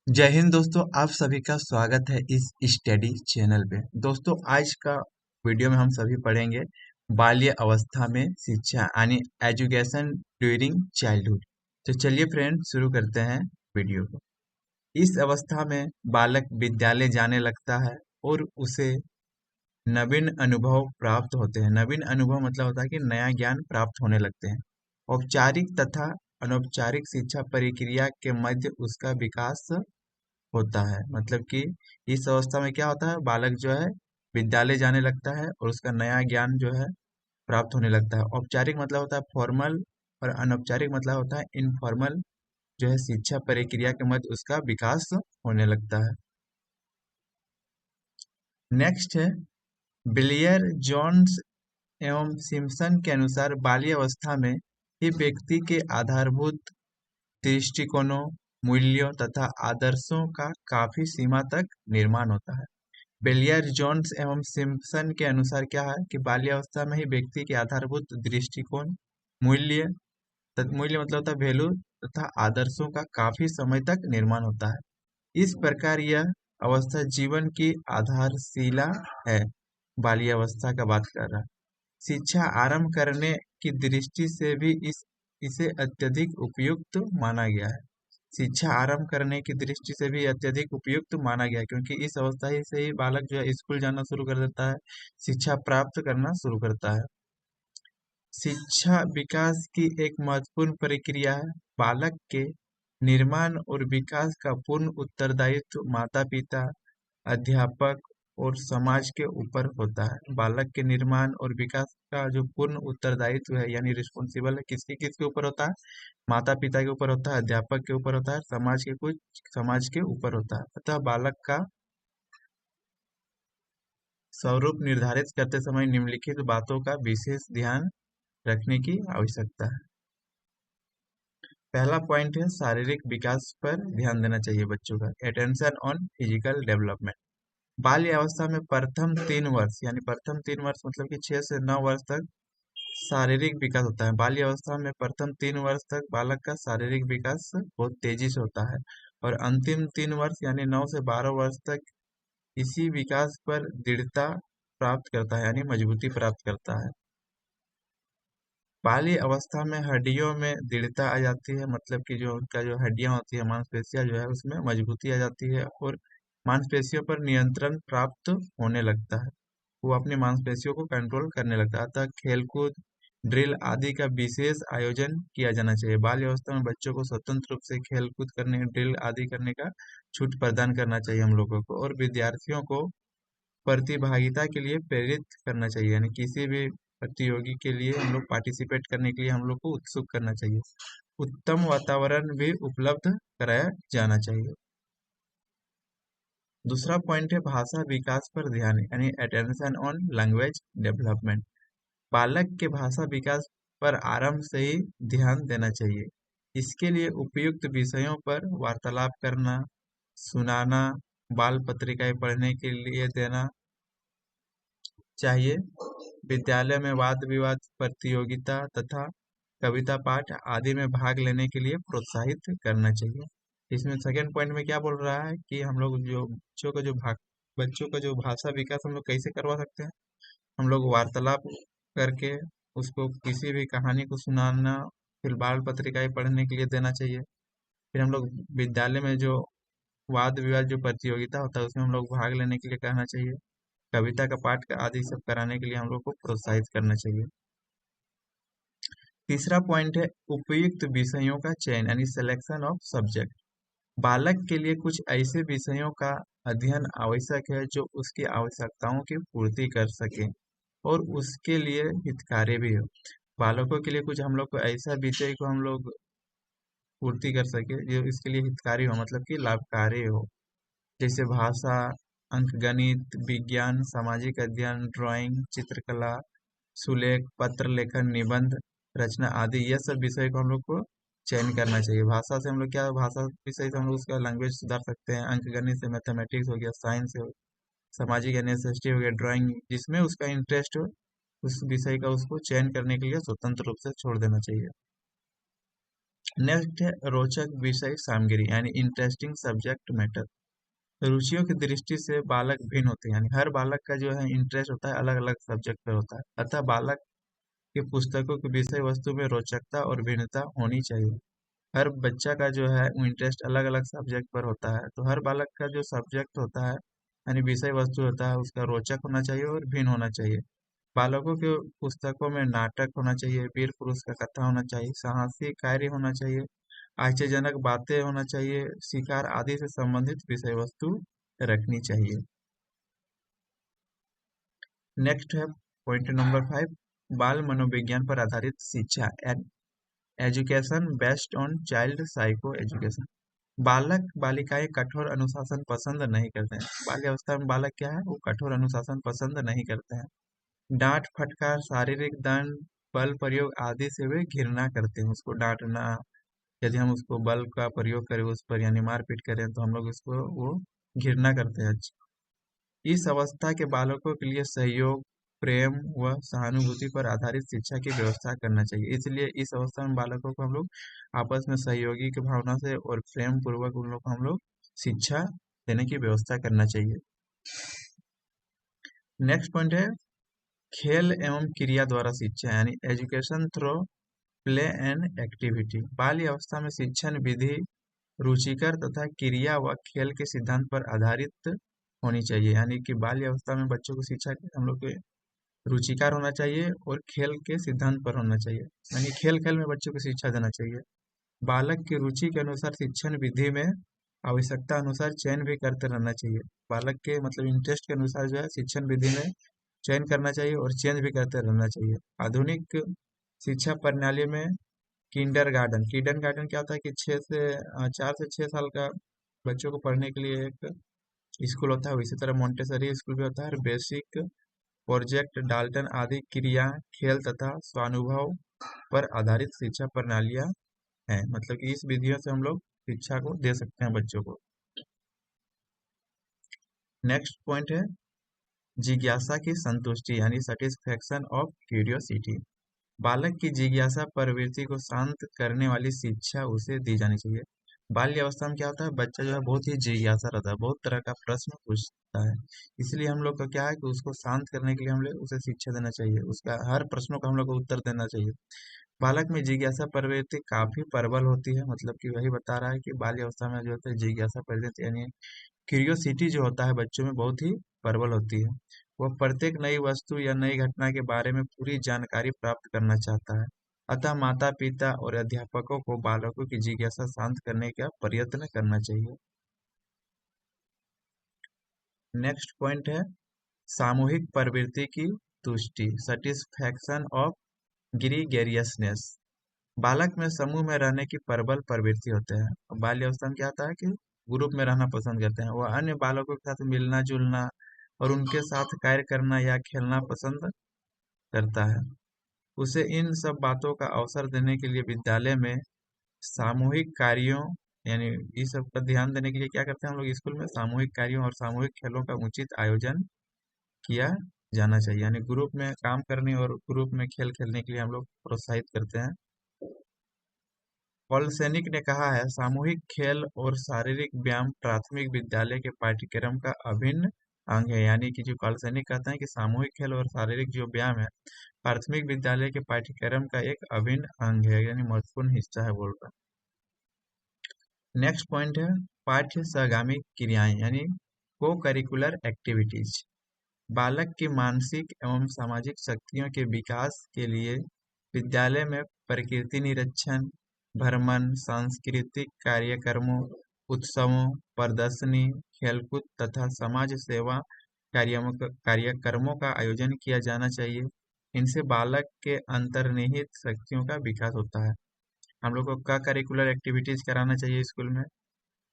जय हिंद दोस्तों, आप सभी का स्वागत है इस स्टडी चैनल पे। दोस्तों, आज का वीडियो में हम सभी पढ़ेंगे बाल्य अवस्था में शिक्षा यानी एजुकेशन ड्यूरिंग चाइल्डहुड। तो चलिए फ्रेंड, शुरू करते हैं वीडियो को। इस अवस्था में बालक विद्यालय जाने लगता है और उसे नवीन अनुभव प्राप्त होते हैं। नवीन अनुभव मतलब होता है कि नया ज्ञान प्राप्त होने लगते हैं। औपचारिक तथा अनौपचारिक शिक्षा प्रक्रिया के मध्य उसका विकास होता है। मतलब कि इस अवस्था में क्या होता है, बालक जो है विद्यालय जाने लगता है और उसका नया ज्ञान जो है प्राप्त होने लगता है। औपचारिक मतलब होता है फॉर्मल और अनौपचारिक मतलब होता है इनफॉर्मल जो है शिक्षा प्रक्रिया के मध्य उसका विकास होने लगता है। नेक्स्ट है बिलियर जोन्स एवं सिम्पसन के अनुसार बाल्य अवस्था में ही व्यक्ति के आधारभूत दृष्टिकोणों, मूल्यों तथा आदर्शों का काफी सीमा तक निर्माण होता है। बेलियर जोन्स एवं सिम्पसन के अनुसार क्या है कि बाल्यावस्था में ही व्यक्ति के आधारभूत दृष्टिकोण, मूल्य मूल्य मतलब होता है वैल्यू तथा आदर्शों का काफी समय तक निर्माण होता है। इस प्रकार यह अवस्था जीवन की आधारशिला है। बाल्यावस्था का बात कर रहा है। शिक्षा आरंभ करने की दृष्टि से भी इसे अत्यधिक उपयुक्त माना गया है। शिक्षा आरंभ करने की दृष्टि से भी अत्यधिक उपयुक्त माना गया है, क्योंकि इस अवस्था ही से ही बालक जो है स्कूल जाना शुरू कर देता है, शिक्षा प्राप्त करना शुरू करता है। शिक्षा विकास की एक महत्वपूर्ण प्रक्रिया है। बालक के निर्माण और विकास का पूर्ण उत्तरदायित्व माता पिता, अध्यापक और समाज के ऊपर होता है। बालक के निर्माण और विकास का जो पूर्ण उत्तरदायित्व है यानी रिस्पॉन्सिबल है, किसके किसके ऊपर होता है? माता पिता के ऊपर होता है, अध्यापक के ऊपर होता है, समाज के ऊपर होता है। अतः बालक का स्वरूप निर्धारित करते समय निम्नलिखित बातों का विशेष ध्यान रखने की आवश्यकता है। पहला पॉइंट है शारीरिक विकास पर ध्यान देना चाहिए बच्चों का। Attention on physical development. बाल्य अवस्था में प्रथम 3 वर्ष यानी प्रथम 3 वर्ष मतलब कि 6 से 9 वर्ष तक शारीरिक विकास होता है। बाल्य अवस्था में प्रथम 3 वर्ष तक बालक का शारीरिक विकास बहुत तेजी से होता है और अंतिम 3 वर्ष यानी 9 से 12 वर्ष तक इसी विकास पर दृढ़ता प्राप्त करता है यानी मजबूती प्राप्त करता है। बाल्य अवस्था में हड्डियों में दृढ़ता आ जाती है, मतलब कि जो उनका जो हड्डियां होती है, मांसपेशियां जो है उसमें मजबूती आ जाती है और मांसपेशियों पर नियंत्रण प्राप्त होने लगता है। वो अपनी मांसपेशियों को कंट्रोल करने लगता है। अतः खेलकूद, ड्रिल आदि का विशेष आयोजन किया जाना चाहिए। बाल्य अवस्था में बच्चों को स्वतंत्र रूप से खेलकूद करने, ड्रिल आदि करने का छूट प्रदान करना चाहिए हम लोगों को, और विद्यार्थियों को प्रतिभागिता के लिए प्रेरित करना चाहिए, यानी किसी भी प्रतियोगी के लिए हम लोग पार्टिसिपेट करने के लिए हम लोग को उत्सुक करना चाहिए। उत्तम वातावरण भी उपलब्ध कराया जाना चाहिए। दूसरा पॉइंट है भाषा विकास पर ध्यान यानी अटेंशन ऑन लैंग्वेज डेवलपमेंट। बालक के भाषा विकास पर आरंभ से ही ध्यान देना चाहिए। इसके लिए उपयुक्त विषयों पर वार्तालाप करना, सुनाना, बाल पत्रिकाएं पढ़ने के लिए देना चाहिए। विद्यालय में वाद विवाद प्रतियोगिता तथा कविता पाठ आदि में भाग लेने के लिए प्रोत्साहित करना चाहिए। इसमें सेकंड पॉइंट में क्या बोल रहा है कि हम लोग जो बच्चों का जो भाषा विकास हम लोग कैसे करवा सकते हैं? हम लोग वार्तालाप करके उसको किसी भी कहानी को सुनाना, फिर बाल पत्रिकाएं पढ़ने के लिए देना चाहिए। फिर हम लोग विद्यालय में जो वाद विवाद जो प्रतियोगिता होता है उसमें हम लोग भाग लेने के लिए कहना चाहिए। कविता का पाठ आदि सब कराने के लिए हम लोग को प्रोत्साहित करना चाहिए। तीसरा पॉइंट है उपयुक्त विषयों का चयन यानी सिलेक्शन ऑफ सब्जेक्ट। बालक के लिए कुछ ऐसे विषयों का अध्ययन आवश्यक है जो उसकी आवश्यकताओं की पूर्ति कर सके और उसके लिए हितकारी भी हो। बालकों के लिए कुछ हम लोग को ऐसा विषय को हम लोग पूर्ति कर सके जो इसके लिए हितकारी हो, मतलब कि लाभकारी हो। जैसे भाषा, अंकगणित, विज्ञान, सामाजिक अध्ययन, ड्राइंग, चित्रकला, सुलेख, पत्र लेखन, निबंध रचना आदि, यह सब विषय को हम लोग को चयन करना चाहिए। भाषा से हम लोग क्या, भाषा विषय से हम लोग उसका लैंग्वेज सुधार सकते हैं। अंकगणित से मैथमेटिक्स हो गया, साइंस हो, सामाजिक यानी एसएसटी हो गया, ड्राइंग जिसमें उसका इंटरेस्ट हो उस विषय का उसको चयन करने के लिए स्वतंत्र रूप से छोड़ देना चाहिए। नेक्स्ट है रोचक विषय सामग्री यानी इंटरेस्टिंग सब्जेक्ट मैटर। रुचियों की दृष्टि से बालक भिन्न होते हैं, यानी हर बालक का जो है इंटरेस्ट होता है अलग अलग सब्जेक्ट पर होता है, अतः बालक की पुस्तकों की विषय वस्तु में रोचकता और भिन्नता होनी चाहिए। हर बच्चा का जो है इंटरेस्ट अलग अलग सब्जेक्ट पर होता है, तो हर बालक का जो सब्जेक्ट होता है यानी विषय वस्तु होता है उसका रोचक होना चाहिए और भिन्न होना चाहिए। बालकों के पुस्तकों में नाटक होना चाहिए, वीर पुरुष का कथा होना चाहिए, साहसी कार्य होना चाहिए, आश्चर्यजनक बातें होना चाहिए, शिकार आदि से संबंधित विषय वस्तु रखनी चाहिए। नेक्स्ट है पॉइंट नंबर 5, बाल मनोविज्ञान पर आधारित शिक्षा and education based on child psycho education. बालक बालिकाएं कठोर अनुशासन पसंद नहीं करते हैं। बाल्यावस्था में बालक क्या है, वो कठोर अनुशासन पसंद नहीं करते हैं। डांट फटकार शारीरिक दंड बल प्रयोग आदि से वे घृणा करते हैं। उसको डांटना, यदि हम उसको बल का प्रयोग करें उस पर यानी मारपीट करें तो हम लोग उसको वो घृणा करते हैं। इस अवस्था के बालकों के लिए सहयोग, प्रेम व सहानुभूति पर आधारित शिक्षा की व्यवस्था करना चाहिए। इसलिए इस अवस्था में बालकों को हम लोग आपस में सहयोगी की भावना से और प्रेम पूर्वक उन लोग को हम लोग शिक्षा देने की व्यवस्था करना चाहिए। नेक्स्ट पॉइंट है खेल एवं क्रिया द्वारा शिक्षा यानी education through play and activity. बाल्य अवस्था में शिक्षण विधि रुचिकर तथा क्रिया व खेल के सिद्धांत पर आधारित होनी चाहिए, यानी कि बाल्य अवस्था में बच्चों को शिक्षा हम लोग के रुचिकार होना चाहिए और खेल के सिद्धांत पर होना चाहिए, यानी खेल खेल में बच्चों को शिक्षा देना चाहिए। बालक की रुचि के अनुसार शिक्षण विधि में आवश्यकता अनुसार चयन भी करते रहना चाहिए। बालक के मतलब इंटरेस्ट के अनुसार जो है शिक्षण विधि में चयन करना चाहिए और चेंज भी करते रहना चाहिए। आधुनिक शिक्षा प्रणाली में किंडर गार्डन क्या होता है कि 4 से 6 साल का बच्चों को पढ़ने के लिए एक स्कूल होता है, इसी तरह मोंटेसरी स्कूल भी होता है। बेसिक प्रोजेक्ट डाल्टन आदि क्रिया खेल तथा स्वानुभव पर आधारित शिक्षा प्रणालियां हैं, मतलब कि इस विधियों से हम लोग शिक्षा को दे सकते हैं बच्चों को। नेक्स्ट पॉइंट है जिज्ञासा की संतुष्टि यानी सेटिस्फेक्शन ऑफ क्यूरियोसिटी। बालक की जिज्ञासा प्रवृत्ति को शांत करने वाली शिक्षा उसे दी जानी चाहिए। बाल्य अवस्था में क्या होता है, बच्चा जो है बहुत ही जिज्ञासा रहता है, बहुत तरह का प्रश्न पूछता है। इसलिए हम लोग का क्या है कि उसको शांत करने के लिए हम लोग उसे शिक्षा देना चाहिए, उसका हर प्रश्नों का हम लोग को उत्तर देना चाहिए। बालक में जिज्ञासा प्रवृत्ति काफी प्रबल होती है, मतलब कि वही बता रहा है कि बाल्य अवस्था में जो होता है जिज्ञासा प्रवृत्ति यानी क्यूरियोसिटी जो होता है बच्चों में बहुत ही प्रबल होती है। वह प्रत्येक नई वस्तु या नई घटना के बारे में पूरी जानकारी प्राप्त करना चाहता है। अतः माता पिता और अध्यापकों को बालकों की जिज्ञासा शांत करने का प्रयत्न करना चाहिए। नेक्स्ट पॉइंट है सामूहिक प्रवृत्ति की तुष्टि सेटिस्फैक्शन ऑफ ग्रीगेरियसनेस। बालक में समूह में रहने की प्रबल प्रवृत्ति होते हैं। बाल्य अवस्था में क्या होता है कि ग्रुप में रहना पसंद करते हैं, वह अन्य बालकों के साथ मिलना जुलना और उनके साथ कार्य करना या खेलना पसंद करता है। उसे इन सब बातों का अवसर देने के लिए विद्यालय में सामूहिक कार्यों यानी इस सब पर ध्यान देने के लिए क्या करते हैं हम लोग स्कूल में सामूहिक कार्यों और सामूहिक खेलों का उचित आयोजन किया जाना चाहिए, यानी ग्रुप में काम करने और ग्रुप में खेल खेलने के लिए हम लोग प्रोत्साहित करते हैं। पॉलसेनिक ने कहा है सामूहिक खेल और शारीरिक व्यायाम प्राथमिक विद्यालय के पाठ्यक्रम का अभिन्न अंग है, यानी कि जो पॉलसेनिक कहते हैं कि सामूहिक खेल और शारीरिक जो व्यायाम है प्राथमिक विद्यालय के पाठ्यक्रम का एक अभिन्न अंग है, यानी महत्वपूर्ण हिस्सा है बोल रहा। नेक्स्ट पॉइंट है पाठ्य सहगामी क्रियाएं यानी को करिकुलर एक्टिविटीज। बालक की मानसिक एवं सामाजिक शक्तियों के विकास के लिए विद्यालय में प्रकृति निरीक्षण, भ्रमण, सांस्कृतिक कार्यक्रमों, उत्सवों, प्रदर्शनी, खेलकूद तथा समाज सेवा कार्यक्रमों का आयोजन किया जाना चाहिए। इनसे बालक के अंतर्निहित शक्तियों का विकास होता है। हम लोग को क्या करिकुलर एक्टिविटीज कराना चाहिए स्कूल में,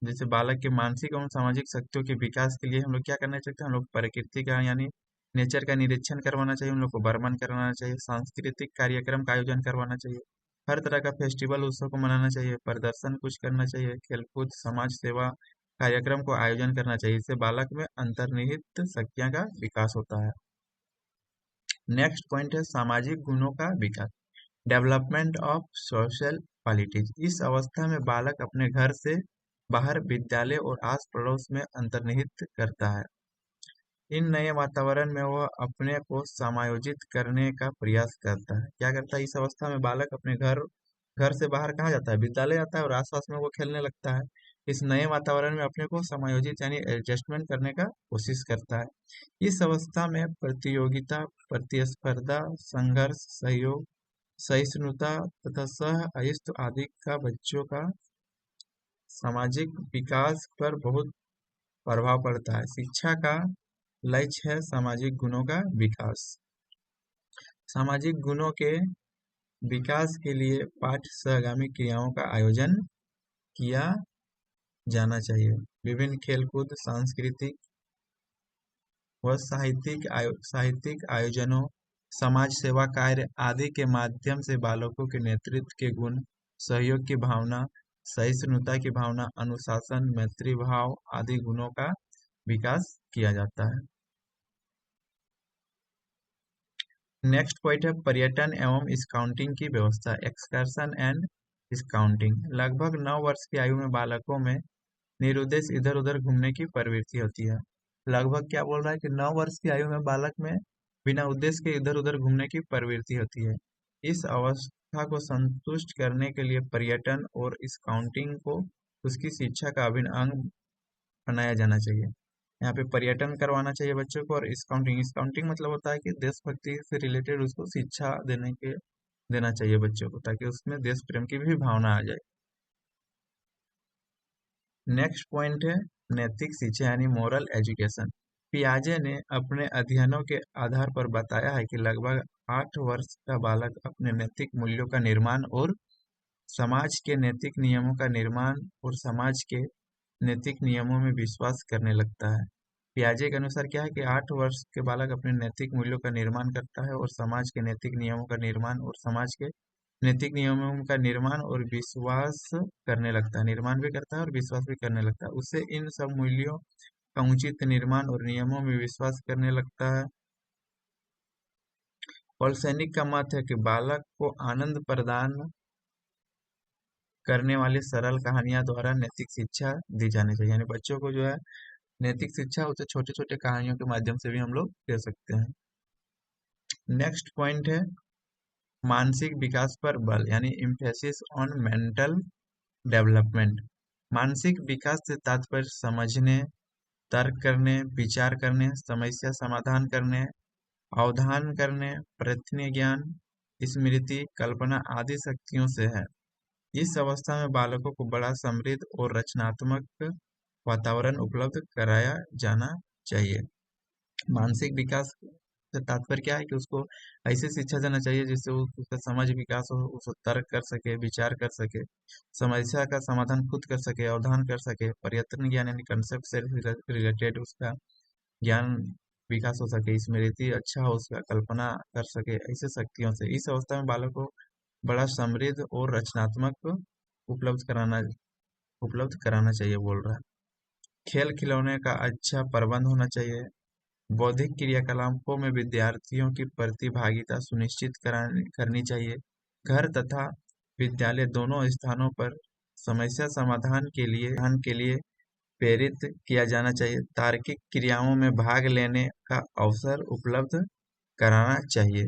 जैसे बालक के मानसिक एवं सामाजिक शक्तियों के विकास के लिए हम लोग क्या करना चाहिए, हम लोग प्रकृति का यानी नेचर का निरीक्षण करवाना चाहिए, हम लोग को भ्रमण करवाना चाहिए, सांस्कृतिक कार्यक्रम का आयोजन करवाना चाहिए, हर तरह का फेस्टिवल उत्सव को मनाना चाहिए, प्रदर्शन कुछ करना चाहिए, खेलकूद समाज सेवा कार्यक्रम को आयोजन करना चाहिए। इससे बालक में अंतर्निहित शक्तियां का विकास होता है। नेक्स्ट पॉइंट है सामाजिक गुणों का विकास। Development of social qualities. इस अवस्था में बालक अपने घर से बाहर विद्यालय और आस पड़ोस में अंतर्निहित करता है। इन नए वातावरण में वह अपने को समायोजित करने का प्रयास करता है। क्या करता है? इस अवस्था में बालक अपने घर घर से बाहर कहाँ जाता है? विद्यालय जाता है और आसपास में वो खेलने लगता है। इस नए वातावरण में अपने को समायोजित यानी एडजस्टमेंट करने का कोशिश करता है। इस अवस्था में प्रतियोगिता, प्रतिस्पर्धा, संघर्ष, सहयोग, सहिष्णुता तथा सह अस्तित्व आदि का बच्चों का सामाजिक विकास पर बहुत प्रभाव पड़ता है। शिक्षा का लक्ष्य है सामाजिक गुणों का विकास। सामाजिक गुणों के विकास के लिए पाठ्य सहगामी क्रियाओं का आयोजन किया जाना चाहिए। विभिन्न खेलकूद, सांस्कृतिक व साहित्यिक आयोजनों, समाज सेवा कार्य आदि के माध्यम से बालकों के नेतृत्व के गुण, सहयोग की भावना, सहिष्णुता की भावना, अनुशासन, मैत्री भाव आदि गुणों का विकास किया जाता है। नेक्स्ट पॉइंट है पर्यटन एवं स्काउटिंग की व्यवस्था, एक्सकर्शन एंड स्काउटिंग। लगभग 9 वर्ष की आयु में बालकों में निरुद्देश्य इधर उधर घूमने की प्रवृत्ति होती है। लगभग क्या बोल रहा है कि 9 वर्ष की आयु में बालक में बिना उद्देश्य के इधर उधर घूमने की प्रवृत्ति होती है। इस अवस्था को संतुष्ट करने के लिए पर्यटन और स्काउटिंग को उसकी शिक्षा का अभिन्न अंग बनाया जाना चाहिए। यहाँ पे पर्यटन करवाना चाहिए बच्चों को, और स्काउटिंग मतलब होता है कि देशभक्ति से रिलेटेड उसको शिक्षा देना चाहिए बच्चों को, ताकि उसमें देश प्रेम की भी भावना आ जाए। नेक्स्ट पॉइंट है नैतिक शिक्षा यानी मोरल एजुकेशन। पियाजे ने अपने अध्ययनों के आधार पर बताया है कि लगभग 8 वर्ष का बालक अपने नैतिक मूल्यों का निर्माण और समाज के नैतिक नियमों का निर्माण और समाज के नैतिक नियमों में विश्वास करने लगता है। पियाजे के अनुसार क्या है कि 8 वर्ष के बालक अपने नैतिक मूल्यों का निर्माण करता है और समाज के नैतिक नियमों का निर्माण और समाज के नैतिक नियमों का निर्माण और विश्वास करने लगता है। निर्माण भी करता है और विश्वास भी करने लगता है। उससे इन सब मूल्यों का उचित निर्माण और नियमों में विश्वास करने लगता है। पॉलसैनिक का मत है कि बालक को आनंद प्रदान करने वाली सरल कहानियां द्वारा नैतिक शिक्षा दी जानी चाहिए। यानी बच्चों को जो है नैतिक शिक्षा उसे छोटे छोटे कहानियों के माध्यम से भी हम लोग दे सकते हैं। नेक्स्ट पॉइंट है मानसिक विकास पर बल यानी इम्फेसिस ऑन मेंटल डेवलपमेंट। मानसिक विकास से तात्पर्य समझने, तर्क करने, विचार करने, समस्या समाधान करने, अवधान करने, प्रत्यय ज्ञान, स्मृति, कल्पना आदि शक्तियों से है। इस अवस्था में बालकों को बड़ा समृद्ध और रचनात्मक वातावरण उपलब्ध कराया जाना चाहिए। मानसिक विकास से तात्पर्य क्या है कि उसको ऐसी शिक्षा देना चाहिए जिससे उसका समझ विकास हो, उसको तर्क कर सके, विचार कर सके, समस्या का समाधान खुद कर सके, अवधान कर सके, प्रयत्न ज्ञान यानी कंसेप्ट से रिलेटेड उसका ज्ञान विकास हो सके, स्मृति अच्छा हो उसका, कल्पना कर सके। ऐसे शक्तियों से इस अवस्था में बालक को बड़ा समृद्ध और रचनात्मक उपलब्ध कराना चाहिए बोल रहा है। खेल खिलौने का अच्छा प्रबंध होना चाहिए। बौद्धिक क्रियाकलापों में विद्यार्थियों की प्रतिभागिता सुनिश्चित करनी चाहिए। घर तथा विद्यालय दोनों स्थानों पर समस्या समाधान के लिए प्रेरित किया जाना चाहिए। तार्किक क्रियाओं में भाग लेने का अवसर उपलब्ध कराना चाहिए।